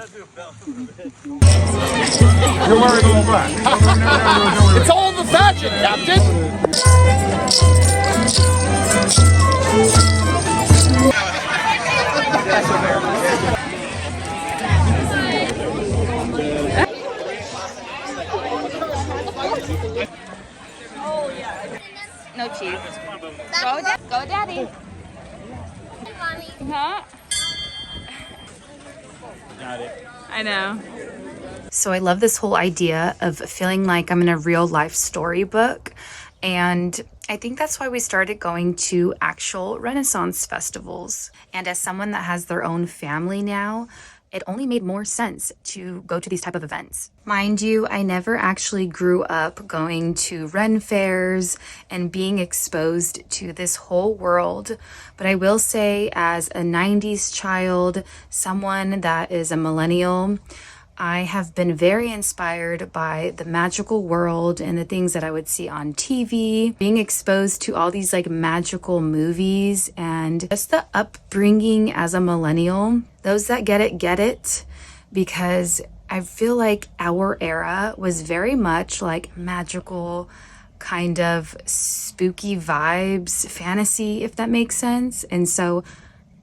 It's all the fashion, Captain. No cheese. Go, Daddy. Huh? Got it. I know. So I love this whole idea of feeling like I'm in a real life storybook. And I think that's why we started going to actual Renaissance festivals. And as someone that has their own family now, it only made more sense to go to these type of events. Mind you, I never actually grew up going to Ren Faires and being exposed to this whole world. But I will say, as a 90s child, someone that is a millennial, I have been very inspired by the magical world and the things that I would see on TV, being exposed to all these like magical movies, and just the upbringing as a millennial. Those that get it, because I feel like our era was very much like magical, kind of spooky vibes, fantasy, if that makes sense. And so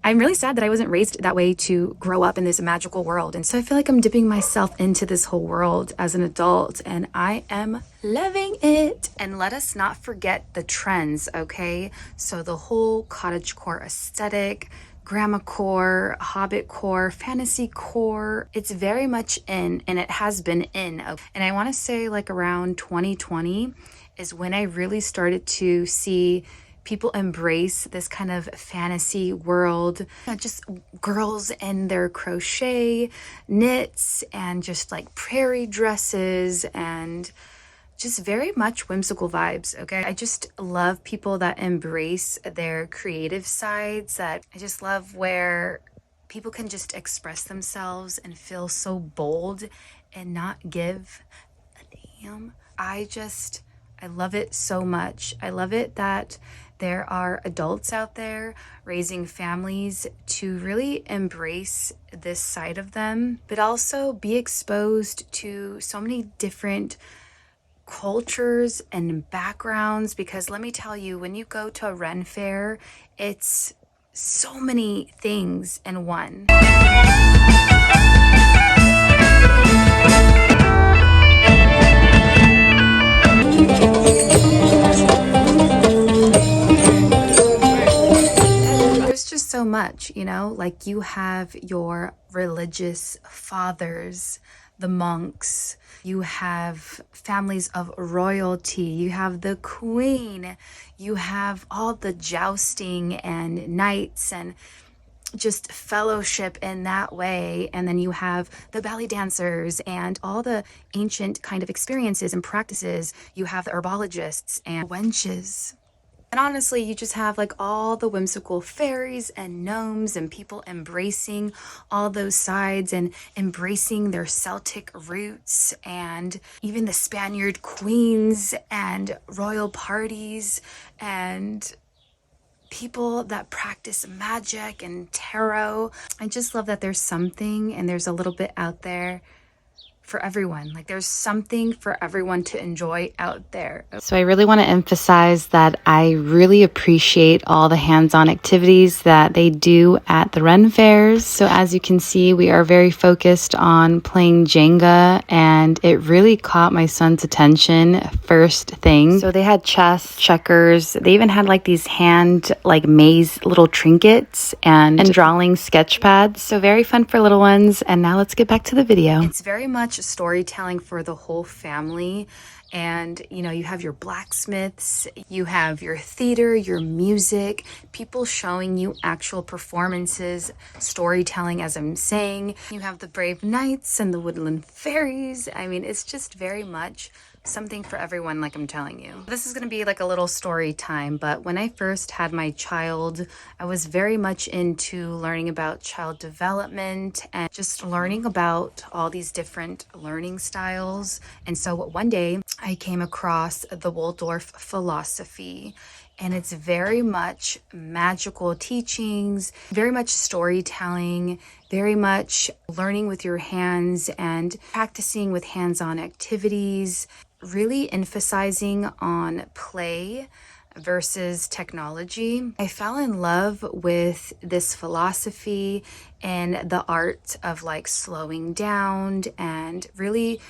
I'm really sad that I wasn't raised that way to grow up in this magical world. And so I feel like I'm dipping myself into this whole world as an adult, and I am loving it. And let us not forget the trends, okay? So the whole cottagecore aesthetic, grandma core, hobbit core, fantasy core, it's very much in, and it has been in. And I want to say like around 2020 is when I really started to see people embrace this kind of fantasy world, just girls in their crochet knits and just like prairie dresses and just very much whimsical vibes, okay? I just love people that embrace their creative sides, that I just love where people can just express themselves and feel so bold and not give a damn. I love it so much. I love it that there are adults out there raising families to really embrace this side of them, but also be exposed to so many different cultures and backgrounds. Because let me tell you, when you go to a Ren Fair, it's so many things in one. Just so much, you know, like you have your religious fathers, the monks, you have families of royalty, you have the queen, you have all the jousting and knights and just fellowship in that way. And then you have the ballet dancers and all the ancient kind of experiences and practices. You have the herbologists and wenches. And honestly, you just have like all the whimsical fairies and gnomes and people embracing all those sides and embracing their Celtic roots, and even the Spaniard queens and royal parties and people that practice magic and tarot. I just love that there's something and there's a little bit out there for everyone. Like there's something for everyone to enjoy out there. So I really want to emphasize that I really appreciate all the hands-on activities that they do at the Ren Fairs. So as you can see, we are very focused on playing Jenga, and it really caught my son's attention first thing. So they had chess, checkers, they even had like these hand like maze little trinkets and drawing sketch pads. So very fun for little ones. And now let's get back to the video. It's very much storytelling for the whole family. And you know, you have your blacksmiths, you have your theater, your music, people showing you actual performances, storytelling as I'm saying. You have the brave knights and the woodland fairies. I mean, it's just very much something for everyone, like I'm telling you. This is going to be like a little story time, but when I first had my child, I was very much into learning about child development and just learning about all these different learning styles. And so one day I came across the Waldorf philosophy, and it's very much magical teachings, very much storytelling, very much learning with your hands and practicing with hands-on activities, really emphasizing on play versus technology. I fell in love with this philosophy and the art of like slowing down, and really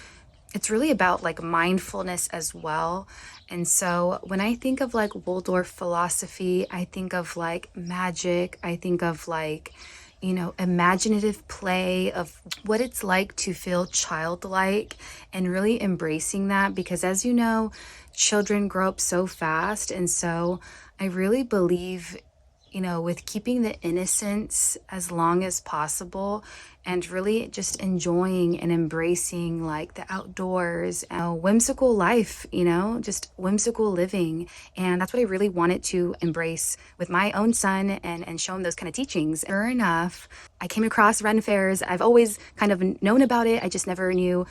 it's really about like mindfulness as well. And so when I think of like Waldorf philosophy, I think of like magic, I think of like, you know, imaginative play of what it's like to feel childlike, and really embracing that, because as you know, children grow up so fast. And so I really believe, you know, with keeping the innocence as long as possible, and really just enjoying and embracing like the outdoors and whimsical life, you know, just whimsical living. And that's what I really wanted to embrace with my own son, and show him those kind of teachings. Sure enough, I came across Ren Faires. I've always kind of known about it. I just never knew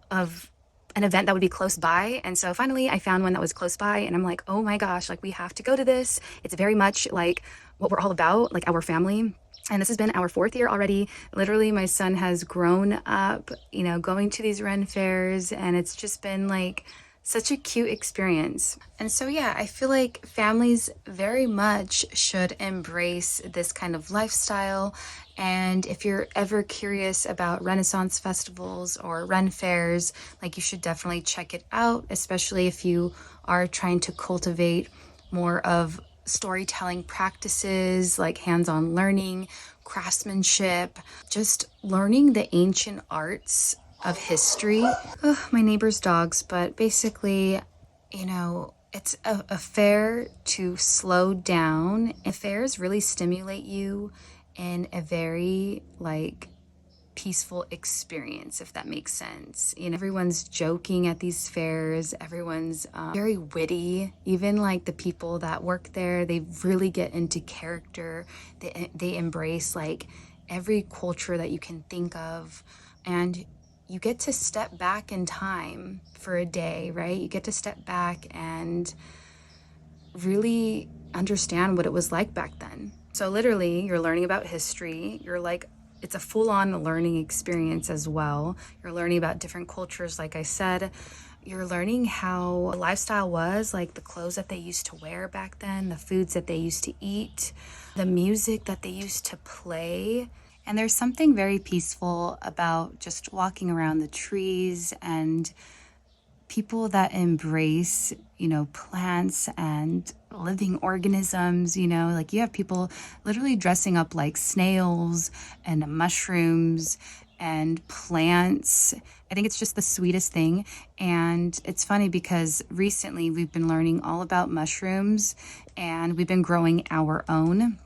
of an event that would be close by. And so finally I found one that was close by, and I'm like, oh my gosh, like we have to go to this. It's very much like what we're all about, like our family. And this has been our 4th year already. Literally, my son has grown up, you know, going to these Ren Fairs, and it's just been like such a cute experience. And so, yeah, I feel like families very much should embrace this kind of lifestyle. And if you're ever curious about Renaissance festivals or Ren Fairs, like you should definitely check it out, especially if you are trying to cultivate more of storytelling practices like hands-on learning, craftsmanship, just learning the ancient arts of history. Oh, my neighbor's dogs, but basically, you know, it's a fair to slow down. Fairs really stimulate you in a very like peaceful experience, if that makes sense. You know, everyone's joking at these fairs, everyone's very witty. Even like the people that work there, they really get into character. They embrace like every culture that you can think of, and you get to step back in time for a day, right? You get to step back and really understand what it was like back then. So literally, you're learning about history. You're like, it's a full-on learning experience as well. You're learning about different cultures, like I said. You're learning how lifestyle was, like the clothes that they used to wear back then, the foods that they used to eat, the music that they used to play. And there's something very peaceful about just walking around the trees, and people that embrace, you know, plants and living organisms. You know, like you have people literally dressing up like snails and mushrooms and plants. I think it's just the sweetest thing. And it's funny because recently we've been learning all about mushrooms, and we've been growing our own.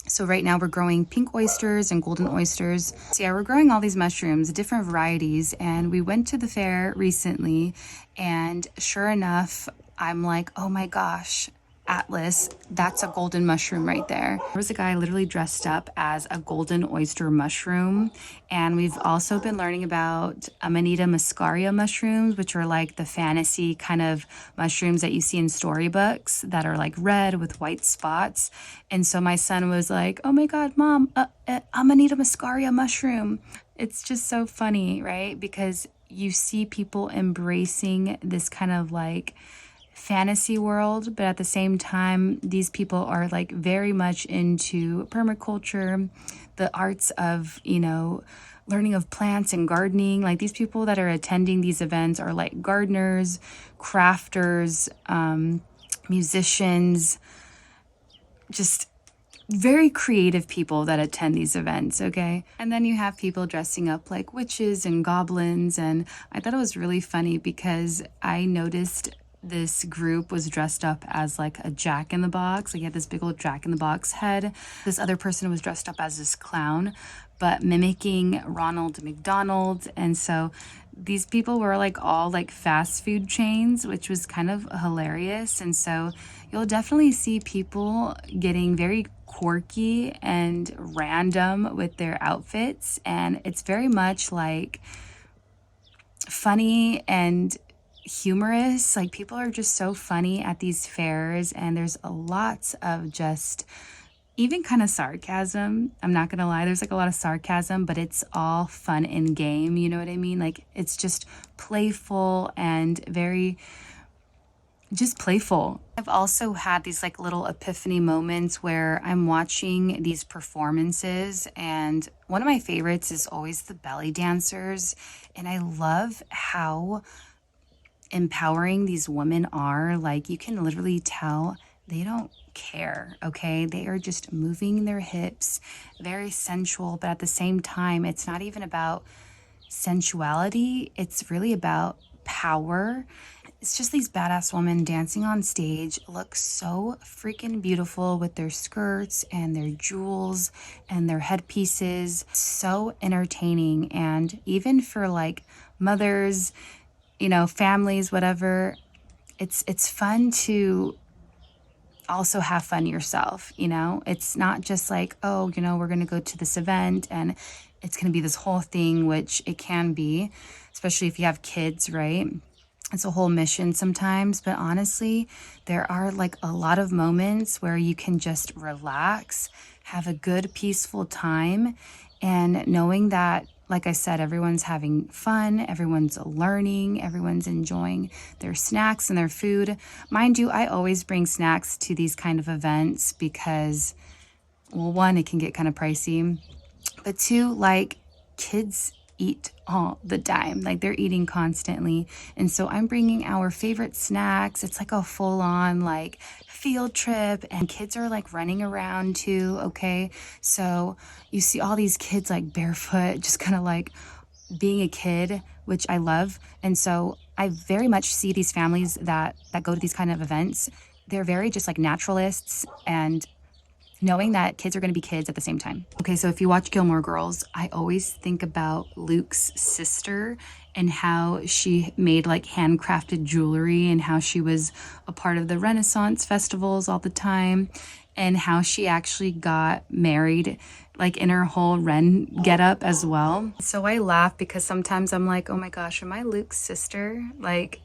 So right now we're growing pink oysters and golden oysters. So yeah, we're growing all these mushrooms, different varieties. And we went to the fair recently, and sure enough, I'm like, oh my gosh, Atlas, that's a golden mushroom right there. There was a guy literally dressed up as a golden oyster mushroom. And we've also been learning about Amanita muscaria mushrooms, which are like the fantasy kind of mushrooms that you see in storybooks that are like red with white spots. And so my son was like, oh my God, Mom, Amanita muscaria mushroom. It's just so funny, right? Because you see people embracing this kind of like fantasy world, but at the same time, these people are like very much into permaculture, the arts of, you know, learning of plants and gardening. Like these people that are attending these events are like gardeners, crafters, musicians, just very creative people that attend these events, okay? And then you have people dressing up like witches and goblins, and I thought it was really funny because I noticed this group was dressed up as like a jack-in-the-box. Like, you had this big old jack-in-the-box head. This other person was dressed up as this clown, but mimicking Ronald McDonald. And so these people were like all like fast food chains, which was kind of hilarious. And so you'll definitely see people getting very quirky and random with their outfits. And it's very much like funny and, humorous. Like, people are just so funny at these fairs, and there's lots of just even kind of sarcasm. I'm not gonna lie, there's like a lot of sarcasm, but it's all fun and game, you know what I mean? Like, it's just playful and very just playful. I've also had these like little epiphany moments where I'm watching these performances, and one of my favorites is always the belly dancers, and I love how empowering these women are. Like, you can literally tell they don't care, okay? They are just moving their hips, very sensual, but at the same time, it's not even about sensuality, it's really about power. It's just these badass women dancing on stage, look so freaking beautiful with their skirts and their jewels and their headpieces. So entertaining. And even for like mothers, you know, families, whatever, it's fun to also have fun yourself, you know? It's not just like, oh, you know, we're going to go to this event and it's going to be this whole thing, which it can be, especially if you have kids, right? It's a whole mission sometimes, but honestly, there are like a lot of moments where you can just relax, have a good, peaceful time, and knowing that, like I said, everyone's having fun, everyone's learning, everyone's enjoying their snacks and their food. Mind you, I always bring snacks to these kind of events because, well, one, it can get kind of pricey, but two, like, kids eat all the time. Like, they're eating constantly. And so I'm bringing our favorite snacks. It's like a full-on like field trip, and kids are like running around too, okay? So you see all these kids like barefoot, just kind of like being a kid, which I love. And so I very much see these families that go to these kind of events. They're very just like naturalists, and knowing that kids are going to be kids at the same time. Okay, so if you watch Gilmore Girls, I always think about Luke's sister and how she made like handcrafted jewelry, and how she was a part of the Renaissance festivals all the time, and how she actually got married like in her whole Ren getup as well. So I laugh because sometimes I'm like, oh my gosh, am I Luke's sister? Like,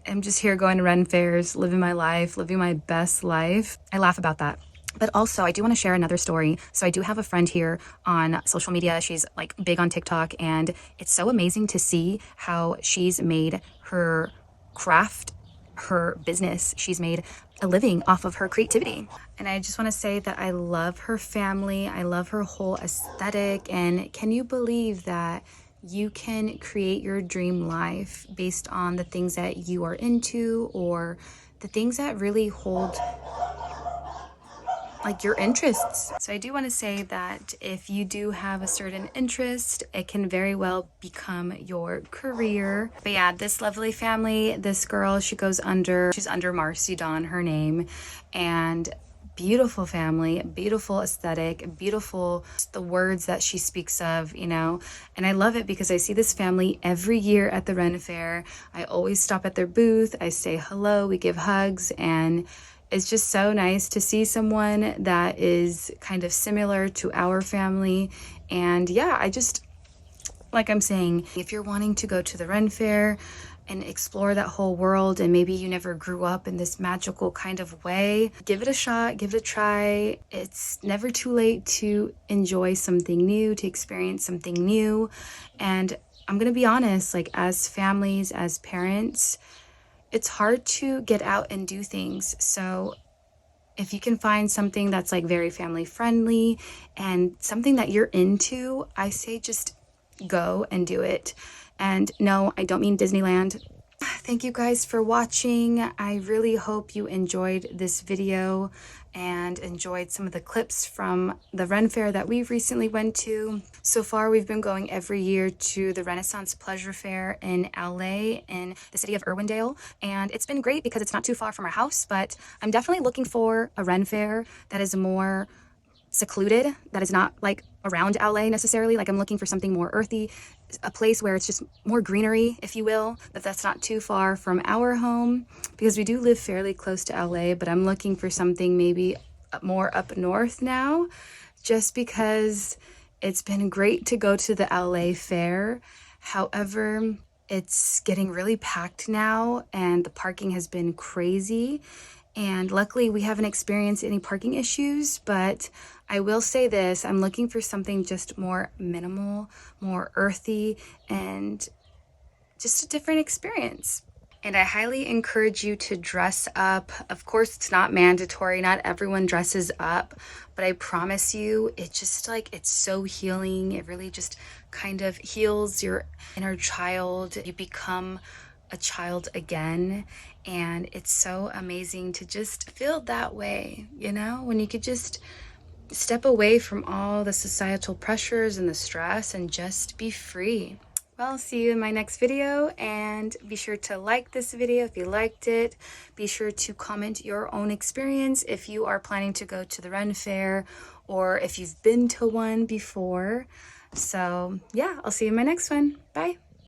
I'm just here going to Ren Faires, living my life, living my best life. I laugh about that. But also, I do want to share another story. So I do have a friend here on social media. She's like big on TikTok, and it's so amazing to see how she's made her craft her business. She's made a living off of her creativity. And I just want to say that I love her family. I love her whole aesthetic. And can you believe that you can create your dream life based on the things that you are into, or the things that really hold like your interests? So I do want to say that if you do have a certain interest, it can very well become your career. But yeah, this lovely family, this girl, she's under Marcy Dawn, her name, and beautiful family, beautiful aesthetic, beautiful the words that she speaks of, you know. And I love it because I see this family every year at the Ren Fair. I always stop at their booth, I say hello, we give hugs, and it's just so nice to see someone that is kind of similar to our family. And yeah, I just, like I'm saying, if you're wanting to go to the Ren Fair and explore that whole world, and maybe you never grew up in this magical kind of way, give it a shot, give it a try. It's never too late to enjoy something new, to experience something new. And I'm gonna be honest, like, as families, as parents, it's hard to get out and do things. So if you can find something that's like very family friendly and something that you're into, I say just go and do it. And no, I don't mean Disneyland. Thank you guys for watching. I really hope you enjoyed this video and enjoyed some of the clips from the Ren Fair that we recently went to. So far, we've been going every year to the Renaissance Pleasure Fair in LA, in the city of Irwindale. And it's been great because it's not too far from our house, but I'm definitely looking for a Ren Fair that is more secluded, that is not like around LA necessarily. Like, I'm looking for something more earthy, a place where it's just more greenery, if you will, but that's not too far from our home, because we do live fairly close to LA, but I'm looking for something maybe more up north now, just because it's been great to go to the LA fair. However, It's getting really packed now, and the parking has been crazy. And luckily, we haven't experienced any parking issues, but I will say this, I'm looking for something just more minimal, more earthy, and just a different experience. And I highly encourage you to dress up. Of course, it's not mandatory. Not everyone dresses up, but I promise you, it's just like, it's so healing. It really just kind of heals your inner child. You become a child again. And it's so amazing to just feel that way, you know, when you could just step away from all the societal pressures and the stress and just be free. Well, see you in my next video, and be sure to like this video if you liked it. Be sure to comment your own experience if you are planning to go to the Ren Fair or if you've been to one before. So yeah, I'll see you in my next one. Bye.